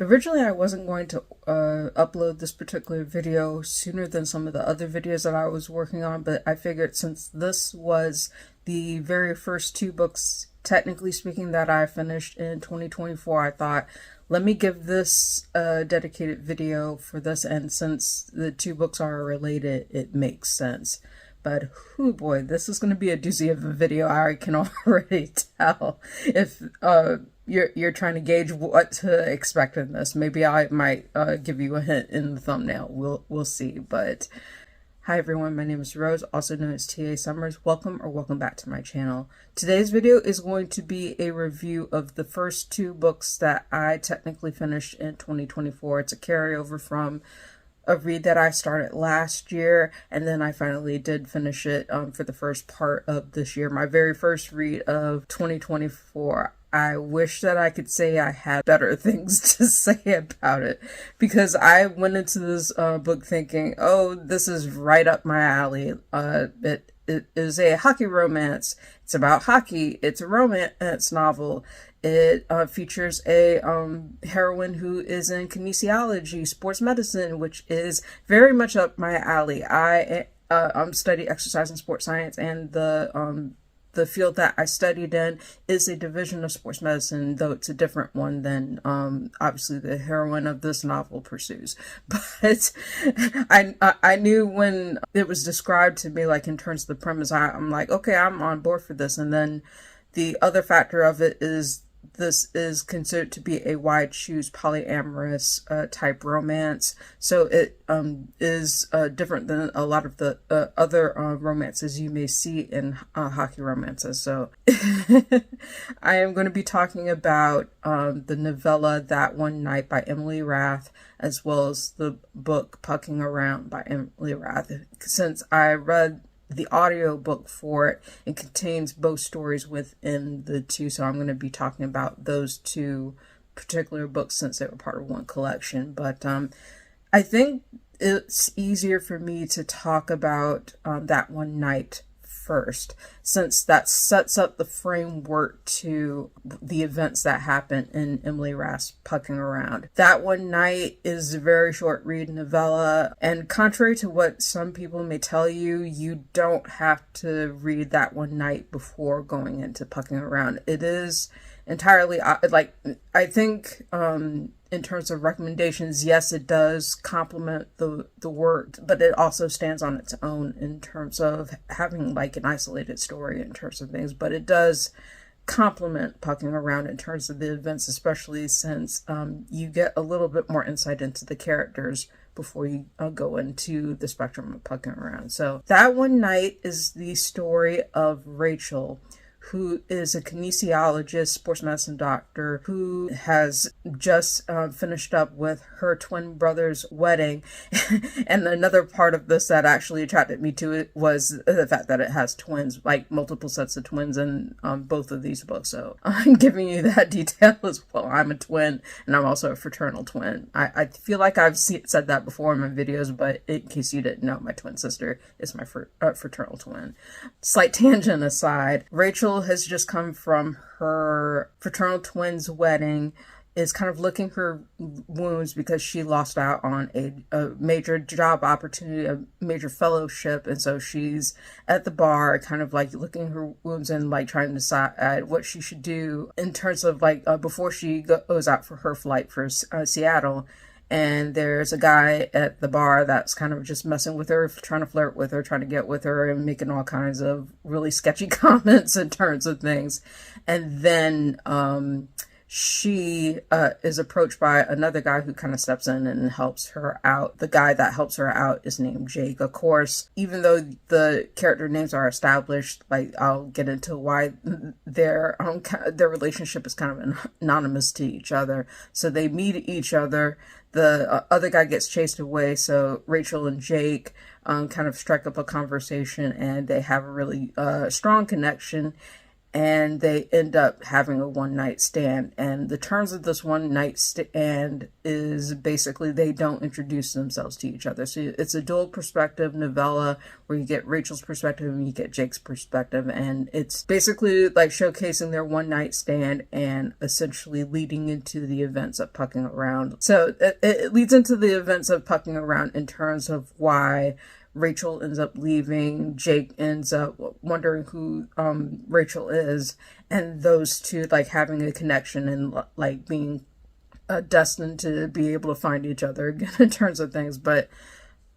Originally, I wasn't going to upload this particular video sooner than some of the other videos that I was working on, but I figured since this was the very first two books, technically speaking, that I finished in 2024, I thought, let me give this a dedicated video for this, and since the two books are related, it makes sense. But oh boy, this is going to be a doozy of a video. I can already tell. If you're trying to gauge what to expect in this, maybe I might give you a hint in the thumbnail. We'll see. But hi everyone, my name is Rose, also known as TA Summers. Welcome back to my channel. Today's video is going to be a review of the first two books that I technically finished in 2024. It's a carryover from a read that I started last year, and then I finally did finish it for the first part of this year. My very first read of 2024. I wish that I could say I had better things to say about it, because I went into this book thinking, oh, this is right up my alley. It is a hockey romance. It's about hockey. It's a romance novel. It features a heroine who is in kinesiology, sports medicine, which is very much up my alley. I study exercise and sports science, and the field that I studied in is a division of sports medicine, though it's a different one than obviously the heroine of this novel pursues. But I knew when it was described to me, like in terms of the premise, I'm like, okay, I'm on board for this. And then the other factor of it is this is considered to be a wide shoes polyamorous type romance, so it is different than a lot of the other romances you may see in hockey romances. So I am going to be talking about the novella That One Night by Emily Rath, as well as the book Pucking Around by Emily Rath. Since I read the audio book for it, it contains both stories within the two, so I'm going to be talking about those two particular books since they were part of one collection. But I think it's easier for me to talk about That One Night first, since that sets up the framework to the events that happen in Emily Rath's Pucking Around. That One Night is a very short read novella, and contrary to what some people may tell you, you don't have to read That One Night before going into Pucking Around. It is entirely, like, I think in terms of recommendations, yes, it does complement the work, but it also stands on its own in terms of having like an isolated story in terms of things. But it does complement Pucking Around in terms of the events, especially since you get a little bit more insight into the characters before you go into the spectrum of Pucking Around. So That One Night is the story of Rachel, who is a kinesiologist, sports medicine doctor, who has just finished up with her twin brother's wedding. And another part of this that actually attracted me to it was the fact that it has twins, like multiple sets of twins in both of these books. So I'm giving you that detail as well. I'm a twin, and I'm also a fraternal twin. I feel like I've said that before in my videos, but in case you didn't know, my twin sister is my fraternal twin. Slight tangent aside, Rachel has just come from her fraternal twin's wedding, is kind of licking her wounds because she lost out on a major job opportunity, a major fellowship, and so she's at the bar kind of like licking her wounds and like trying to decide what she should do in terms of like before she goes out for her flight for Seattle. And there's a guy at the bar that's kind of just messing with her, trying to flirt with her, trying to get with her, and making all kinds of really sketchy comments in terms of things. And then she is approached by another guy who kind of steps in and helps her out. The guy that helps her out is named Jake. Of course, even though the character names are established, like I'll get into why their relationship is kind of anonymous to each other. So they meet each other. The other guy gets chased away, so Rachel and Jake kind of strike up a conversation, and they have a really strong connection. and they end up having a one-night stand. And the terms of this one-night stand is basically they don't introduce themselves to each other. So it's a dual perspective novella where you get Rachel's perspective and you get Jake's perspective, and it's basically like showcasing their one-night stand and essentially leading into the events of Pucking Around. So it leads into the events of Pucking Around in terms of why Rachel ends up leaving, Jake ends up wondering who Rachel is, and those two like having a connection and like being destined to be able to find each other again in terms of things. But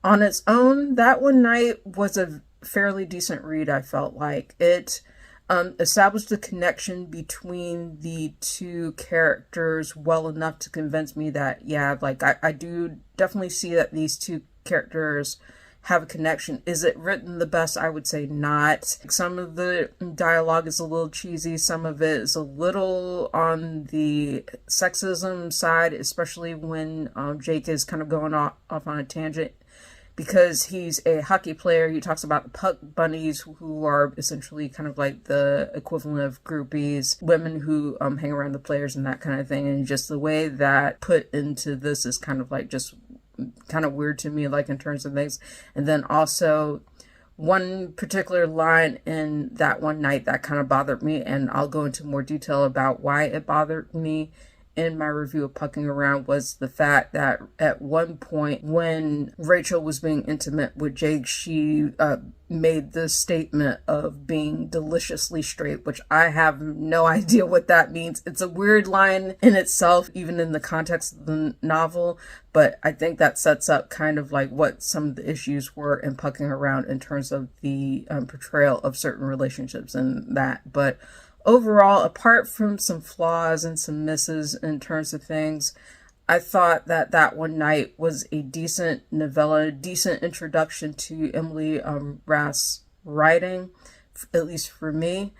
on its own, that one night was a fairly decent read. I felt like it established the connection between the two characters well enough to convince me that, yeah, like I do definitely see that these two characters have a connection. Is it written the best? I would say not. Some of the dialogue is a little cheesy. Some of it is a little on the sexism side, especially when Jake is kind of going off on a tangent because he's a hockey player. He talks about the puck bunnies, who are essentially kind of like the equivalent of groupies, women who hang around the players and that kind of thing. And just the way that put into this is kind of like just kind of weird to me, like in terms of things. And then also one particular line in that one night that kind of bothered me, and I'll go into more detail about why it bothered me in my review of Pucking Around, was the fact that at one point when Rachel was being intimate with Jake, she made the statement of being deliciously straight, which I have no idea what that means. It's a weird line in itself, even in the context of the novel, but I think that sets up kind of like what some of the issues were in Pucking Around in terms of the portrayal of certain relationships and that. But overall, apart from some flaws and some misses in terms of things, I thought that that one night was a decent novella, decent introduction to Emily Rath's writing, at least for me.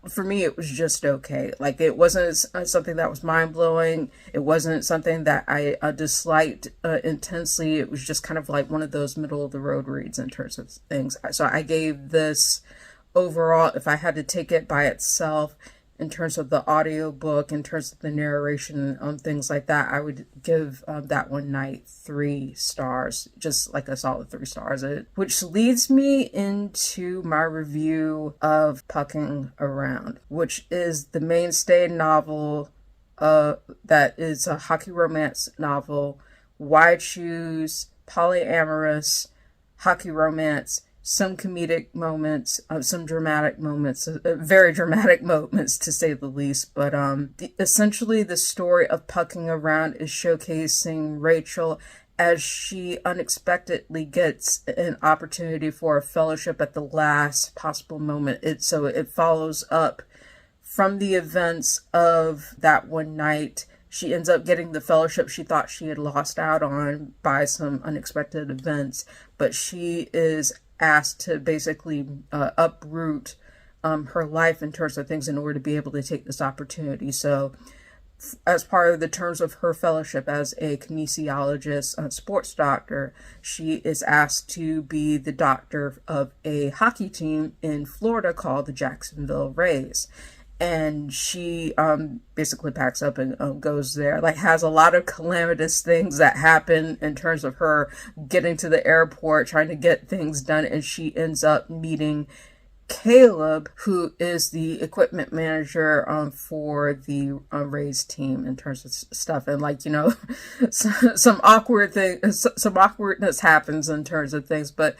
For me, it was just okay. Like, it wasn't something that was mind-blowing. It wasn't something that I disliked intensely. It was just kind of like one of those middle-of-the-road reads in terms of things. So I gave this, overall, if I had to take it by itself, in terms of the audiobook, in terms of the narration, things like that, I would give that one night 3 stars, just like a solid 3 stars. Which leads me into my review of Pucking Around, which is the mainstay novel that is a hockey romance novel. Why choose polyamorous hockey romance? Some comedic moments, some dramatic moments, very dramatic moments to say the least. But essentially the story of Pucking Around is showcasing Rachel as she unexpectedly gets an opportunity for a fellowship at the last possible moment. So it follows up from the events of that one night. She ends up getting the fellowship she thought she had lost out on by some unexpected events, but she is asked to basically uproot her life in terms of things in order to be able to take this opportunity. So as part of the terms of her fellowship as a kinesiologist, sports doctor, she is asked to be the doctor of a hockey team in Florida called the Jacksonville Rays. And she basically packs up and goes there. Like, has a lot of calamitous things that happen in terms of her getting to the airport, trying to get things done, and she ends up meeting Caleb, who is the equipment manager for the Rays team in terms of stuff. And like, you know, some awkwardness happens in terms of things, but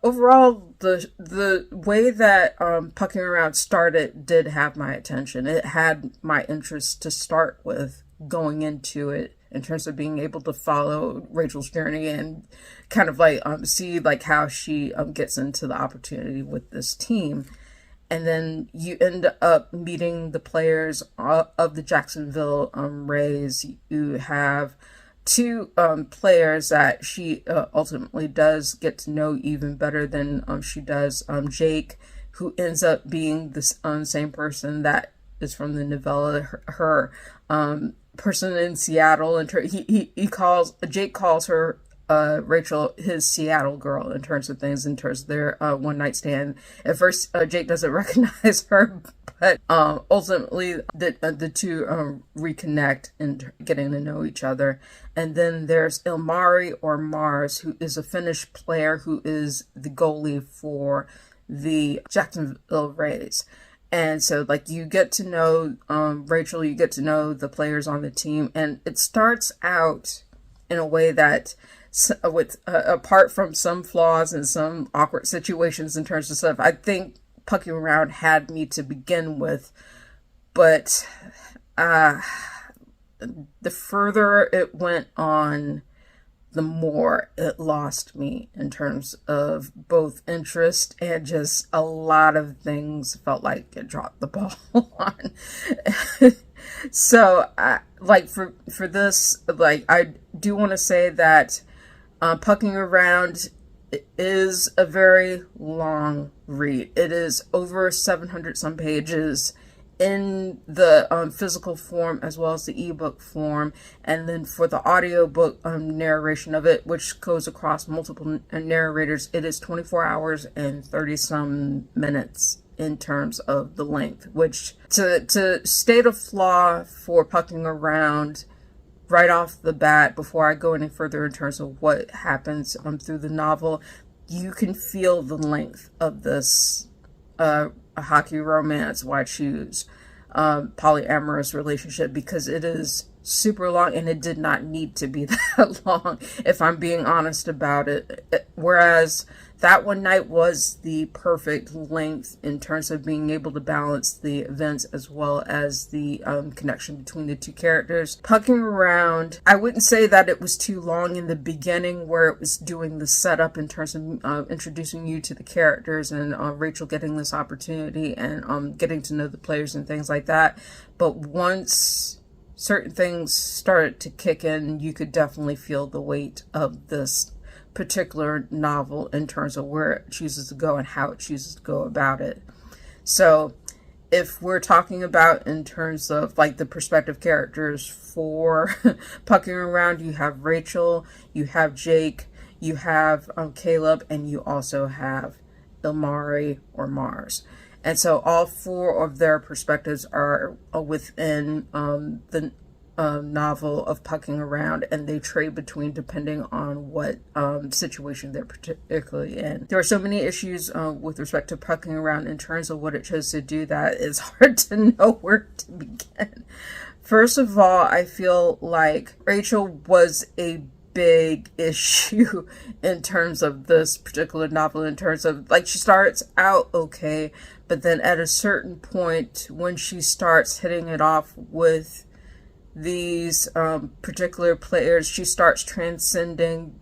overall, the way that Pucking Around started did have my attention. It had my interest to start with going into it in terms of being able to follow Rachel's journey and kind of like see like how she gets into the opportunity with this team. And then you end up meeting the players of the Jacksonville Rays. You have 2 players that she ultimately does get to know even better than she does Jake, who ends up being the same person that is from the novella, her person in Seattle, and Jake calls her Rachel his Seattle girl in terms of things, in terms of their one night stand. At first, Jake doesn't recognize her, but ultimately the two reconnect and getting to know each other. And then there's Ilmari or Mars, who is a Finnish player who is the goalie for the Jacksonville Rays. And so, like, you get to know Rachel, you get to know the players on the team, and it starts out in a way that, with apart from some flaws and some awkward situations in terms of stuff, I think Pucking Around had me to begin with. But the further it went on, the more it lost me in terms of both interest, and just a lot of things felt like it dropped the ball on. So, like, for this, like, I do want to say that Pucking Around is a very long read. It is over 700 some pages in the physical form as well as the ebook form, and then for the audiobook narration of it, which goes across multiple narrators, it is 24 hours and 30 some minutes in terms of the length, which to state a flaw for Pucking Around right off the bat, before I go any further in terms of what happens through the novel, you can feel the length of this a hockey romance, White Shoes, polyamorous relationship, because it is super long, and it did not need to be that long, if I'm being honest about it. Whereas that one night was the perfect length in terms of being able to balance the events as well as the connection between the two characters. Pucking Around, I wouldn't say that it was too long in the beginning, where it was doing the setup in terms of introducing you to the characters, and Rachel getting this opportunity, and getting to know the players and things like that. But once certain things started to kick in, you could definitely feel the weight of this particular novel in terms of where it chooses to go and how it chooses to go about it. So if we're talking about in terms of, like, the perspective characters for Pucking Around, you have Rachel, you have Jake, you have Caleb, and you also have Ilmari or Mars. And so all four of their perspectives are within the novel of Pucking Around, and they trade between depending on what situation they're particularly in. There are so many issues with respect to Pucking Around in terms of what it chose to do that it's hard to know where to begin. First of all, I feel like Rachel was a big issue in terms of this particular novel, in terms of, like, she starts out okay, but then at a certain point when she starts hitting it off with these particular players, she starts transcending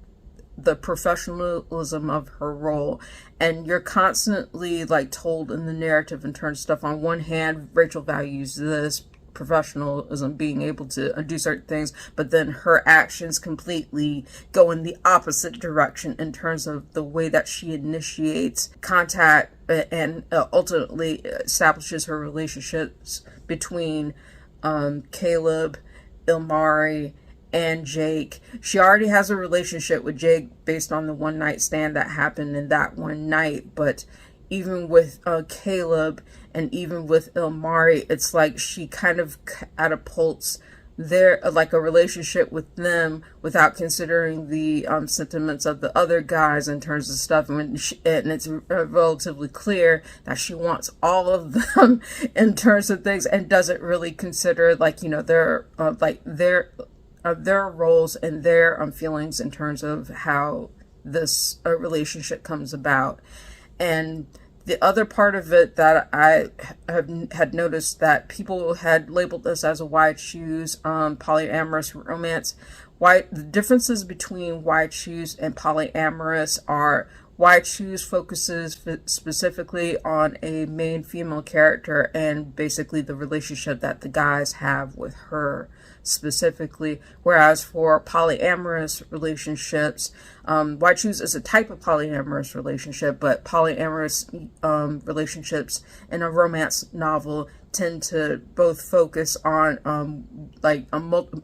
the professionalism of her role, and you're constantly, like, told in the narrative in terms of stuff. On one hand, Rachel values this professionalism, being able to do certain things, but then her actions completely go in the opposite direction in terms of the way that she initiates contact and ultimately establishes her relationships between Caleb, Ilmari, and Jake. She already has a relationship with Jake based on the one night stand that happened in that one night, but even with Caleb and even with Ilmari, it's like she kind of catapults their, like, a relationship with them without considering the sentiments of the other guys in terms of stuff. And it's relatively clear that she wants all of them in terms of things, and doesn't really consider, like, you know, their roles and their feelings in terms of how this relationship comes about. And the other part of it that I had noticed that people had labeled this as a White Shoes polyamorous romance. The differences between White Shoes and polyamorous are: White Shoes focuses specifically on a main female character and basically the relationship that the guys have with her specifically, whereas for polyamorous relationships, White Shoes is a type of polyamorous relationship, but polyamorous relationships in a romance novel tend to both focus on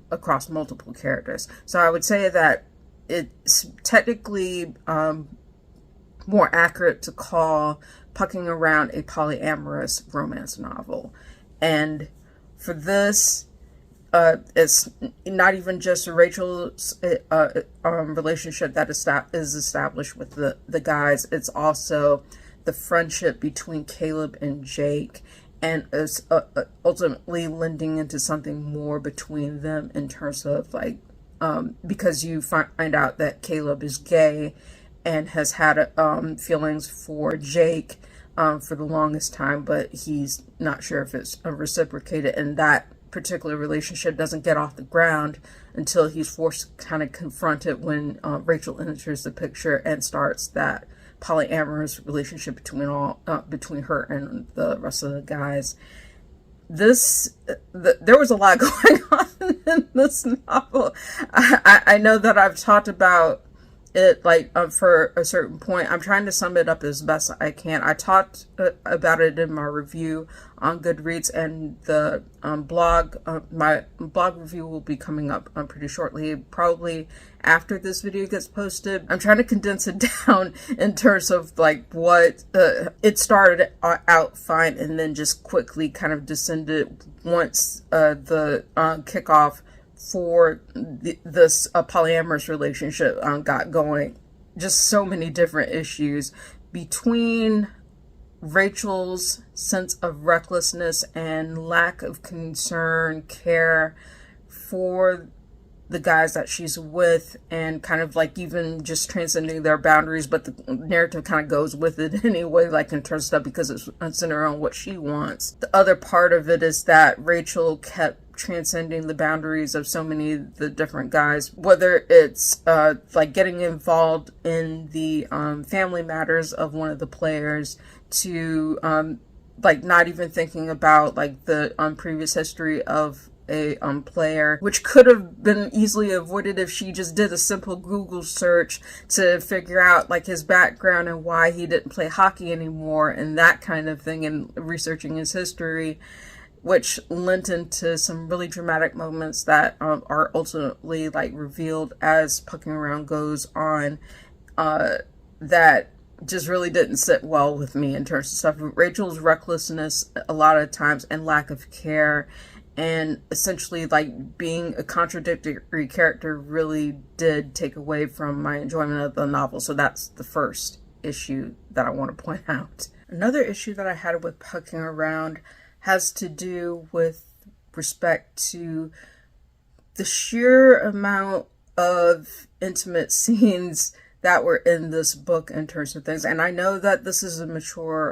across multiple characters. So I would say that it's technically more accurate to call Pucking Around a polyamorous romance novel. And for this, it's not even just Rachel's relationship that is established with the guys. It's also the friendship between Caleb and Jake, and it's ultimately lending into something more between them in terms of like, because you find out that Caleb is gay and has had feelings for Jake for the longest time, but he's not sure if it's reciprocated, and that particular relationship doesn't get off the ground until he's forced to kind of confront it when Rachel enters the picture and starts that polyamorous relationship between her and the rest of the guys. There was a lot going on in this novel. I know that I've talked about it like for a certain point. I'm trying to sum it up as best I can. I talked about it in my review on Goodreads, and the blog, my blog review will be coming up pretty shortly, probably after this video gets posted. I'm trying to condense it down in terms of like what it started out fine and then just quickly kind of descended once the kickoff for this polyamorous relationship got going. Just so many different issues between Rachel's sense of recklessness and lack of concern, care for the guys that she's with, and kind of like even just transcending their boundaries, but the narrative kind of goes with it anyway, like in terms of stuff, because it's centered on what she wants. The other part of it is that Rachel kept transcending the boundaries of so many of the different guys, whether it's like getting involved in the family matters of one of the players, to like not even thinking about like the previous history of a player, which could have been easily avoided if she just did a simple Google search to figure out like his background and why he didn't play hockey anymore and that kind of thing, and researching his history, which lent into some really dramatic moments that are ultimately like revealed as Pucking Around goes on, that just really didn't sit well with me in terms of stuff. Rachel's recklessness a lot of times and lack of care, and essentially like being a contradictory character, really did take away from my enjoyment of the novel. So that's the first issue that I want to point out. Another issue that I had with Pucking Around has to do with respect to the sheer amount of intimate scenes that were in this book in terms of things. And I know that this is a mature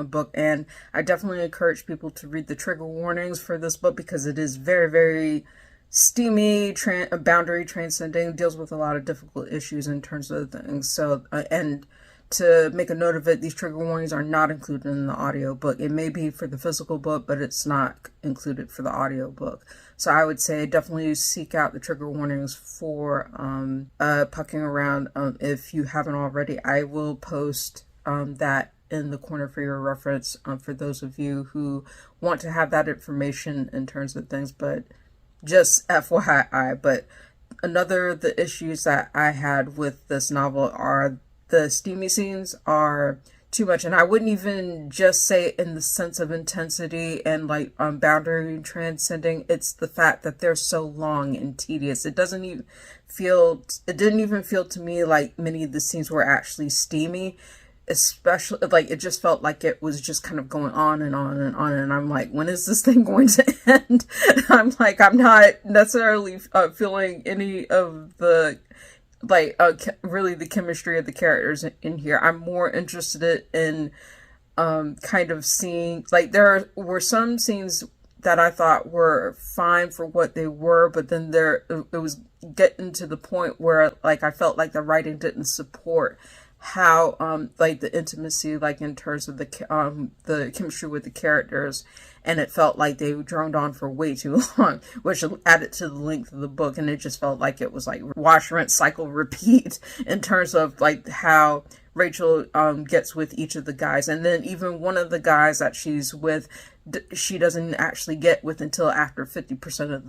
book, and I definitely encourage people to read the trigger warnings for this book, because it is very, very steamy, boundary transcending, deals with a lot of difficult issues in terms of things. So, and to make a note of it, these trigger warnings are not included in the audio book. It may be for the physical book, but it's not included for the audio book. So I would say definitely seek out the trigger warnings for Pucking Around if you haven't already. I will post that in the corner for your reference for those of you who want to have that information in terms of things, but just FYI. But another of the issues that I had with this novel are the steamy scenes are too much, and I wouldn't even just say in the sense of intensity and like boundary transcending. It's the fact that they're so long and tedious. It didn't even feel to me like many of the scenes were actually steamy, especially like it just felt like it was just kind of going on and on and on, and I'm like, when is this thing going to end? I'm like, I'm not necessarily feeling any of the like really the chemistry of the characters in here. I'm more interested in kind of seeing, like, there were some scenes that I thought were fine for what they were, but then it was getting to the point where like I felt like the writing didn't support how like the intimacy, like in terms of the chemistry with the characters, and it felt like they droned on for way too long, which added to the length of the book, and it just felt like it was like wash, rinse, cycle, repeat in terms of like how Rachel gets with each of the guys. And then even one of the guys that she's with, she doesn't actually get with until after 50% of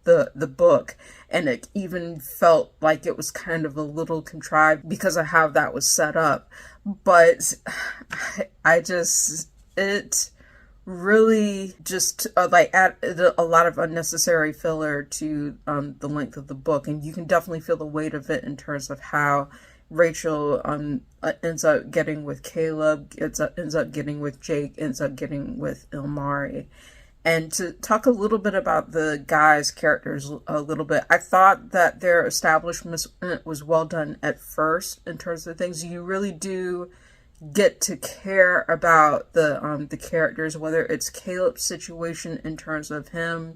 the book, and it even felt like it was kind of a little contrived because of how that was set up. But I just, it really just like added a lot of unnecessary filler to the length of the book, and you can definitely feel the weight of it in terms of how Rachel ends up getting with Caleb, ends up getting with Jake, ends up getting with Ilmari. And to talk a little bit about the guys' characters a little bit, I thought that their establishment was well done at first in terms of things. You really do get to care about the characters, whether it's Caleb's situation in terms of him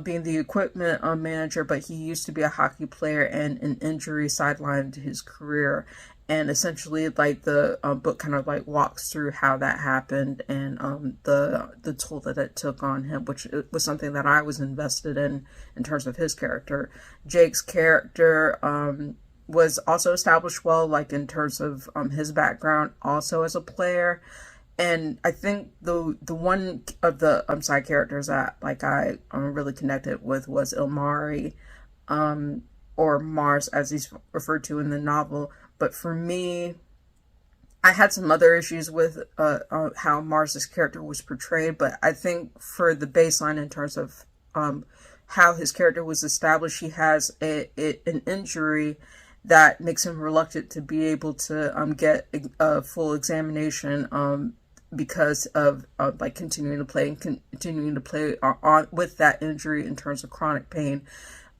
being the equipment manager, but he used to be a hockey player and an injury sidelined his career. And essentially, like, the book kind of like walks through how that happened and the toll that it took on him, which was something that I was invested in terms of his character. Jake's character was also established well, like in terms of his background, also as a player. And I think the one of the side characters that like I really connected with was Ilmari, or Mars as he's referred to in the novel. But for me, I had some other issues with how Mars's character was portrayed, but I think for the baseline in terms of how his character was established, he has an injury that makes him reluctant to be able to get a full examination because of like continuing to play on with that injury in terms of chronic pain.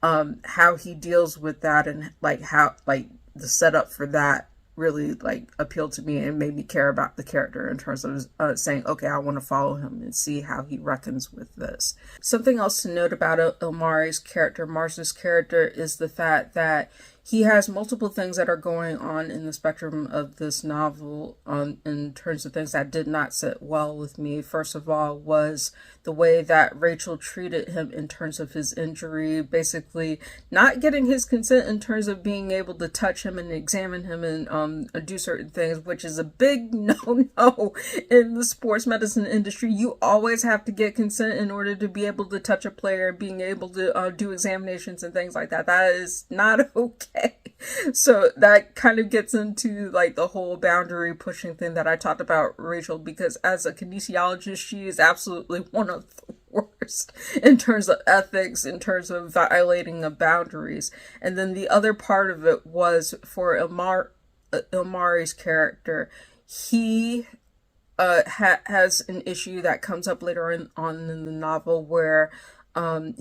How he deals with that and like how like the setup for that really like appealed to me and made me care about the character in terms of saying, okay, I want to follow him and see how he reckons with this. Something else to note about Ilmari's character, Mars's character, is the fact that he has multiple things that are going on in the spectrum of this novel in terms of things that did not sit well with me. First of all was the way that Rachel treated him in terms of his injury, basically not getting his consent in terms of being able to touch him and examine him and do certain things, which is a big no-no in the sports medicine industry. You always have to get consent in order to be able to touch a player, being able to do examinations and things like that. That is not okay. So that kind of gets into like the whole boundary pushing thing that I talked about Rachel, because as a kinesiologist, she is absolutely one of the worst in terms of ethics, in terms of violating of boundaries. And then the other part of it was for Ilmari's character. He has an issue that comes up later on in the novel where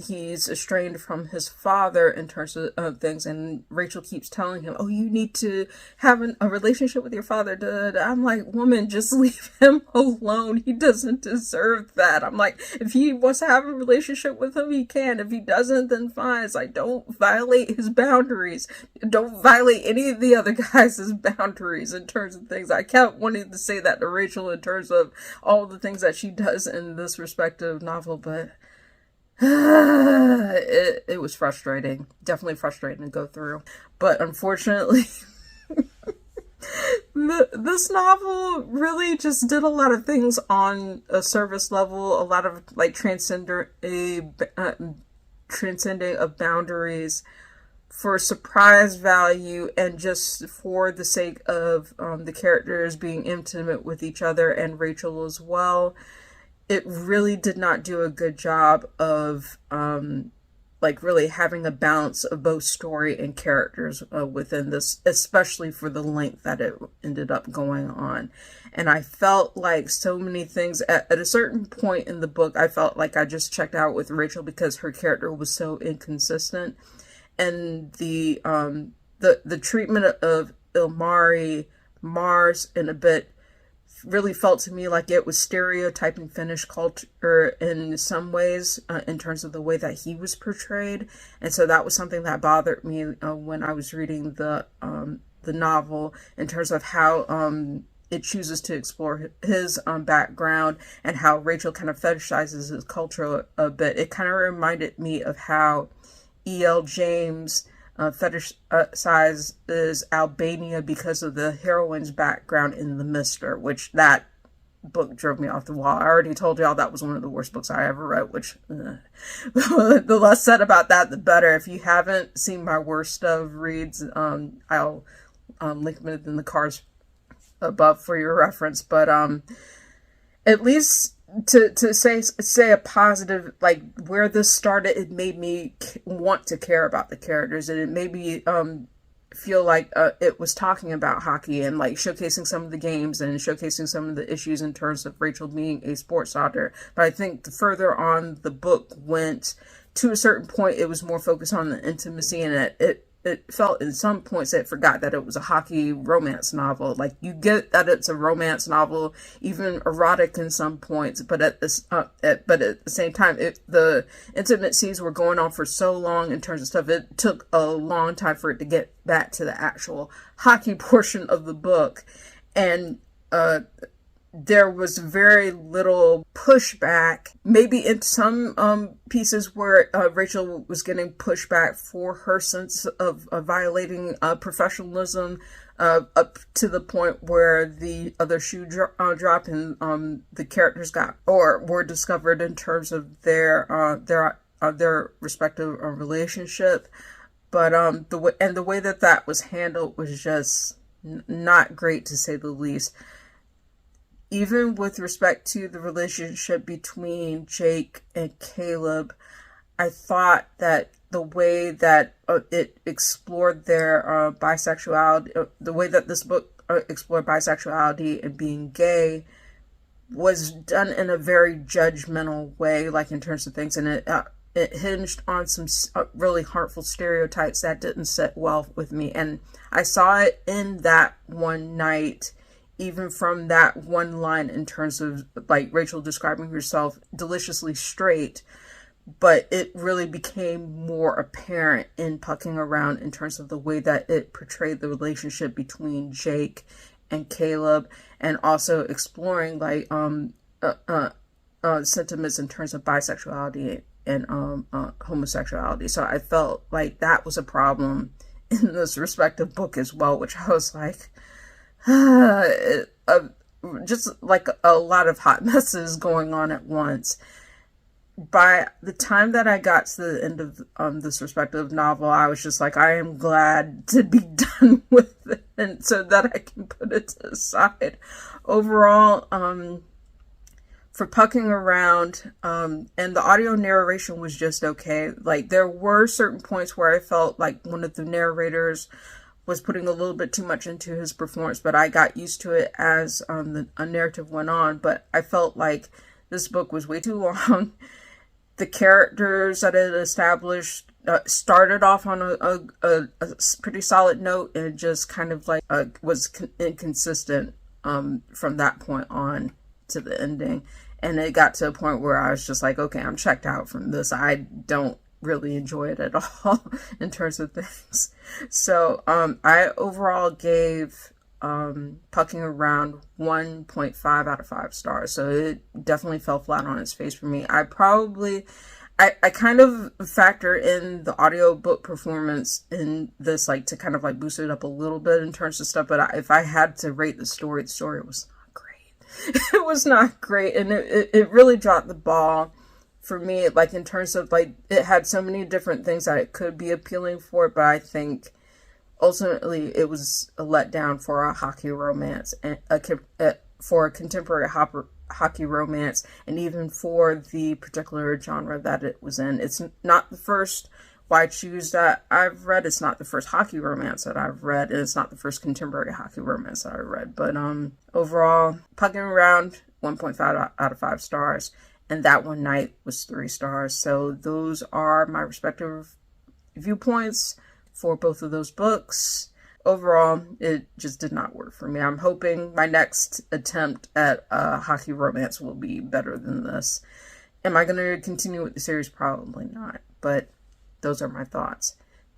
he's estranged from his father in terms of things, and Rachel keeps telling him, oh, you need to have a relationship with your father. I'm like, woman, just leave him alone. He doesn't deserve that. I'm like, if he wants to have a relationship with him, he can. If he doesn't, then fine. It's like, don't violate his boundaries. Don't violate any of the other guys' boundaries in terms of things. I kept wanting to say that to Rachel in terms of all the things that she does in this respective novel, but it was frustrating, definitely frustrating to go through. But unfortunately, this novel really just did a lot of things on a surface level, a lot of like transcending of boundaries for surprise value and just for the sake of the characters being intimate with each other and Rachel as well. It really did not do a good job of like really having a balance of both story and characters within this, especially for the length that it ended up going on. And I felt like so many things at a certain point in the book, I felt like I just checked out with Rachel because her character was so inconsistent. And the treatment of Ilmari, Mars, and a bit really felt to me like it was stereotyping Finnish culture in some ways in terms of the way that he was portrayed. And so that was something that bothered me when I was reading the novel in terms of how it chooses to explore his background and how Rachel kind of fetishizes his culture a bit. It kind of reminded me of how E.L. James fetishizes Albania because of the heroine's background in The Mister, which that book drove me off the wall. I already told y'all that was one of the worst books I ever read, which the less said about that, the better. If you haven't seen my worst of reads, I'll link them in the cards above for your reference. But at least to say a positive, like where this started, it made me want to care about the characters, and it made me feel like it was talking about hockey and like showcasing some of the games and showcasing some of the issues in terms of Rachel being a sports author. But I think the further on the book went, to a certain point, it was more focused on the intimacy, and it felt in some points that it forgot that it was a hockey romance novel. Like, you get that it's a romance novel, even erotic in some points, but at the same time, the intimate scenes were going on for so long in terms of stuff. It took a long time for it to get back to the actual hockey portion of the book, and there was very little pushback, maybe in some pieces where Rachel was getting pushback for her sense of violating professionalism, up to the point where the other shoe dropped and the characters got or were discovered in terms of their respective relationship. But the way that was handled was just not great, to say the least. Even with respect to the relationship between Jake and Caleb, I thought that the way that it explored their bisexuality, the way that this book explored bisexuality and being gay, was done in a very judgmental way, like in terms of things, and it hinged on some really harmful stereotypes that didn't sit well with me. And I saw it in that one night, even from that one line in terms of like Rachel describing herself deliciously straight, but it really became more apparent in Pucking Around in terms of the way that it portrayed the relationship between Jake and Caleb, and also exploring like sentiments in terms of bisexuality and homosexuality. So I felt like that was a problem in this respective book as well, which I was like, just like a lot of hot messes going on at once. By the time that I got to the end of this respective novel, I was just like, I am glad to be done with it, and so that I can put it to the side. Overall, for Pucking Around, and the audio narration was just okay. Like, there were certain points where I felt like one of the narrators was putting a little bit too much into his performance, but I got used to it as the narrative went on. But I felt like this book was way too long. The characters that it established started off on a pretty solid note, and just kind of like was inconsistent from that point on to the ending. And it got to a point where I was just like, okay, I'm checked out from this. I don't really enjoy it at all in terms of things. So I overall gave Pucking Around 1.5 out of 5 stars. So it definitely fell flat on its face for me. I kind of factor in the audiobook performance in this, like, to kind of like boost it up a little bit in terms of stuff. But if I had to rate the story was not great. It was not great, and it really dropped the ball for me, like in terms of like, it had so many different things that it could be appealing for, but I think ultimately it was a letdown for a hockey romance, and for a contemporary hockey romance, and even for the particular genre that it was in. It's not the first Why Choose that I've read. It's not the first hockey romance that I've read, and it's not the first contemporary hockey romance that I've read. But overall, Pucking Around, 1.5 out of 5 stars. And That One Night was 3 stars. So those are my respective viewpoints for both of those books. Overall, it just did not work for me. I'm hoping my next attempt at hockey romance will be better than this. Am I going to continue with the series? Probably not. But those are my thoughts.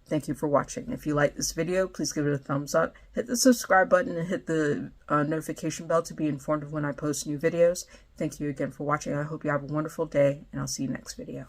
Thank you for watching. If you like this video, please give it a thumbs up. Hit the subscribe button and hit the notification bell to be informed of when I post new videos. Thank you again for watching. I hope you have a wonderful day, and I'll see you next video.